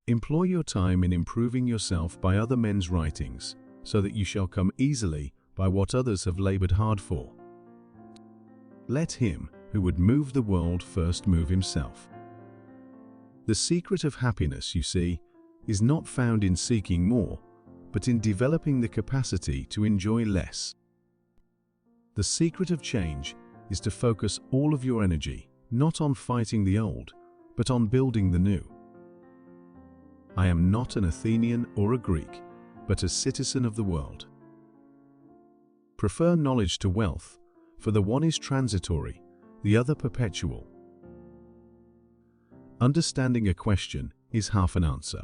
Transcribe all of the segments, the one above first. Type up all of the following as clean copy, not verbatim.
Employ your time in improving yourself by other men's writings, so that you shall come easily by what others have labored hard for. Let him who would move the world first move himself. The secret of happiness, you see, is not found in seeking more, but in developing the capacity to enjoy less. The secret of change is to focus all of your energy not on fighting the old, but on building the new. I am not an Athenian or a Greek, but a citizen of the world. Prefer knowledge to wealth, for the one is transitory, the other perpetual. Understanding a question is half an answer.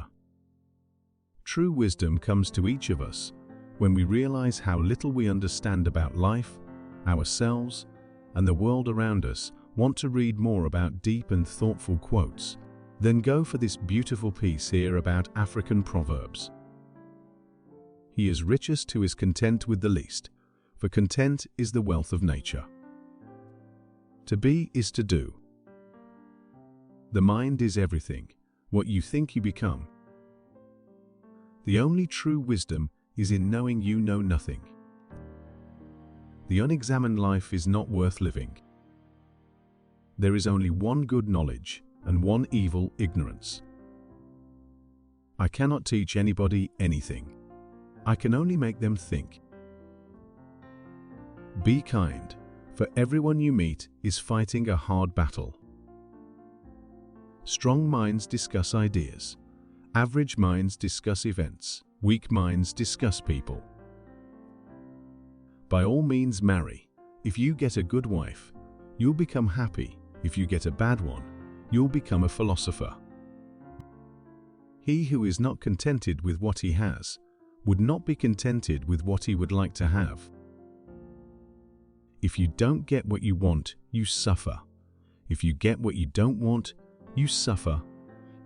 True wisdom comes to each of us when we realize how little we understand about life, ourselves, and the world around us. Want to read more about deep and thoughtful quotes? Then go for this beautiful piece here about African proverbs. He is richest who is content with the least, for content is the wealth of nature. To be is to do. The mind is everything. What you think you become. The only true wisdom is in knowing you know nothing. The unexamined life is not worth living. There is only one good knowledge and one evil ignorance. I cannot teach anybody anything. I can only make them think. Be kind, for everyone you meet is fighting a hard battle. Strong minds discuss ideas. Average minds discuss events. Weak minds discuss people. By all means marry. If you get a good wife, you'll become happy. If you get a bad one, you'll become a philosopher. He who is not contented with what he has would not be contented with what he would like to have. If you don't get what you want, you suffer. If you get what you don't want, you suffer.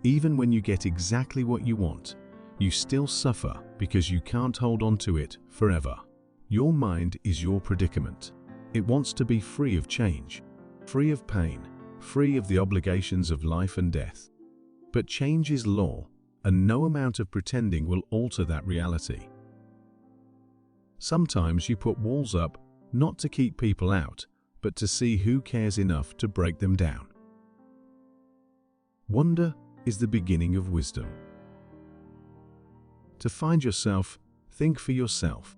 Even when you get exactly what you want, you still suffer because you can't hold on to it forever. Your mind is your predicament. It wants to be free of change, free of pain, free of the obligations of life and death. But change is law, and no amount of pretending will alter that reality. Sometimes you put walls up not to keep people out, but to see who cares enough to break them down. Wonder is the beginning of wisdom. To find yourself, think for yourself.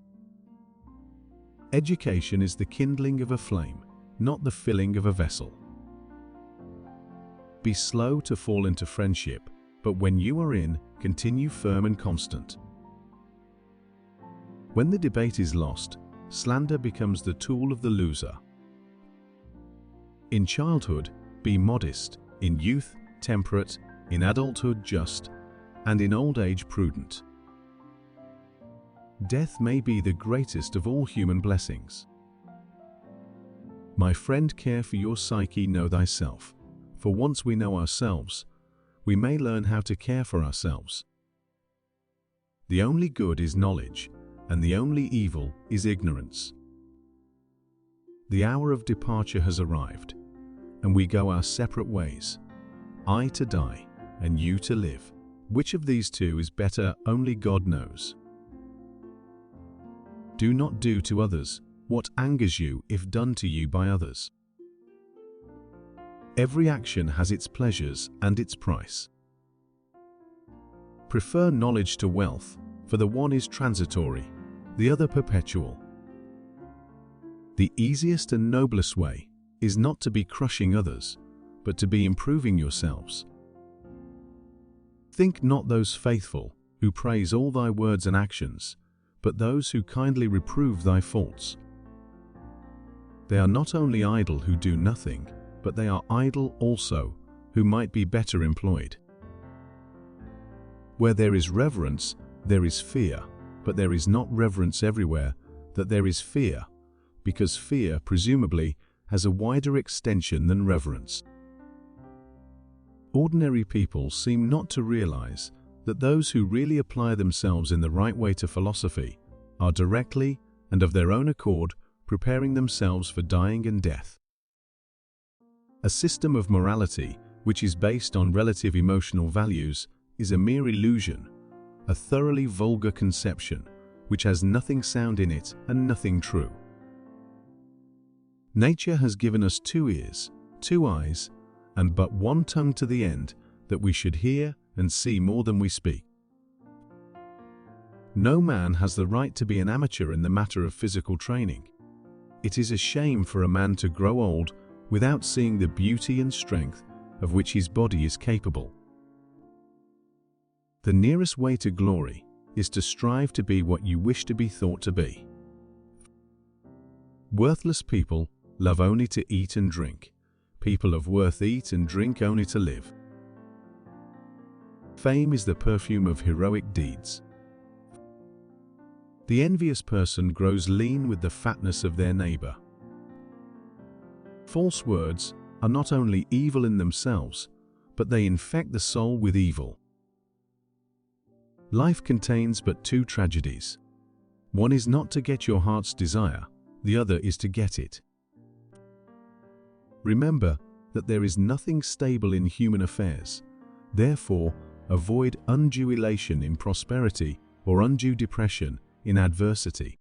Education is the kindling of a flame, not the filling of a vessel. Be slow to fall into friendship, but when you are in, continue firm and constant. When the debate is lost, slander becomes the tool of the loser. In childhood, be modest, in youth, temperate, in adulthood, just, and in old age, prudent. Death may be the greatest of all human blessings. My friend, care for your psyche, know thyself. For once we know ourselves, we may learn how to care for ourselves. The only good is knowledge, and the only evil is ignorance. The hour of departure has arrived, and we go our separate ways. I to die, and you to live. Which of these two is better, only God knows. Do not do to others what angers you if done to you by others. Every action has its pleasures and its price. Prefer knowledge to wealth, for the one is transitory, the other perpetual. The easiest and noblest way is not to be crushing others, but to be improving yourselves. Think not those faithful who praise all thy words and actions, but those who kindly reprove thy faults. They are not only idle who do nothing, but they are idle also who might be better employed. Where there is reverence, there is fear, but there is not reverence everywhere that there is fear, because fear, presumably, has a wider extension than reverence. Ordinary people seem not to realize that those who really apply themselves in the right way to philosophy are directly and of their own accord preparing themselves for dying and death. A system of morality which is based on relative emotional values is a mere illusion, a thoroughly vulgar conception which has nothing sound in it and nothing true. Nature has given us 2 ears, 2 eyes, and but 1 tongue to the end that we should hear and see more than we speak. No man has the right to be an amateur in the matter of physical training. It is a shame for a man to grow old without seeing the beauty and strength of which his body is capable. The nearest way to glory is to strive to be what you wish to be thought to be. Worthless people love only to eat and drink. People of worth eat and drink only to live. Fame is the perfume of heroic deeds. The envious person grows lean with the fatness of their neighbor. False words are not only evil in themselves, but they infect the soul with evil. Life contains but 2 tragedies. One is not to get your heart's desire, the other is to get it. Remember that there is nothing stable in human affairs. Therefore, avoid undue elation in prosperity or undue depression in adversity.